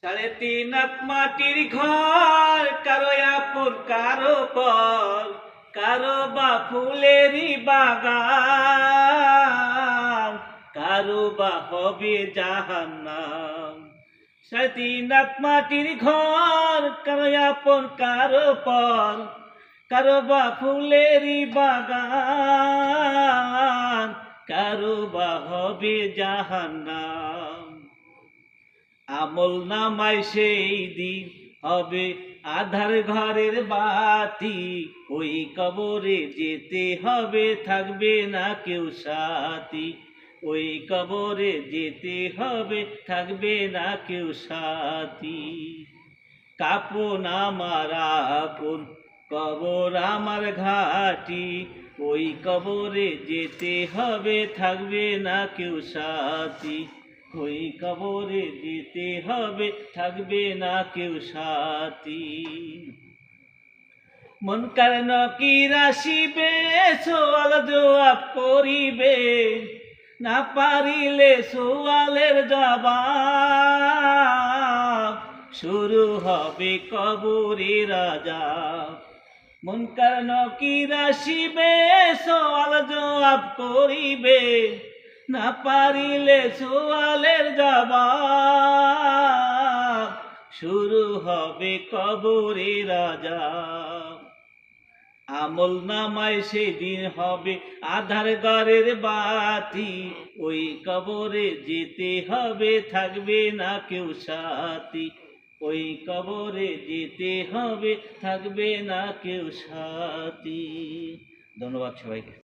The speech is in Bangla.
3.5 হাত মাটির ঘর, কারো আপন কারো পর, কারো বা ফুলেরই বাগান, কারো বা হবে জাহান্নাম। 3.5 হাত মাটির ঘর, কারো আপন কারো পর, কারো বা ফুলেরই বাগান, কারো বা হবে জাহান্নাম। আমল নামায় সেই দিন হবে আধার ঘরের বাতি, ওই কবরে যেতে হবে, থাকবে না কেউ সাথী। ওই কবরে যেতে হবে, থাকবে না কেউ সাথী। কাপন আমার আপন, কবর আমার ঘাটি, ওই কবরে যেতে হবে, থাকবে না কেউ সাথী। ওই কবরে যেতে হবে, থাকবে না কেউ সাথী। মুনকার নকির আসিবে, সওয়াল জবাব করিবে, না পারিলে সওয়ালের জবাব, শুরু হবে কবরের আযাব। মুনকার নকির আসিবে, সওয়াল জবাব করিবে, না পারিলে সওয়ালের জবাব, শুরু হবে কবরের আযাব। আমল নামায় সেদিন হবে আধার ঘরের বাতি, ওই কবরে যেতে হবে, থাকবে না কেউ সাথী। ওই কবরে যেতে হবে, থাকবে না কেউ সাথী। ধন্যবাদ সবাইকে।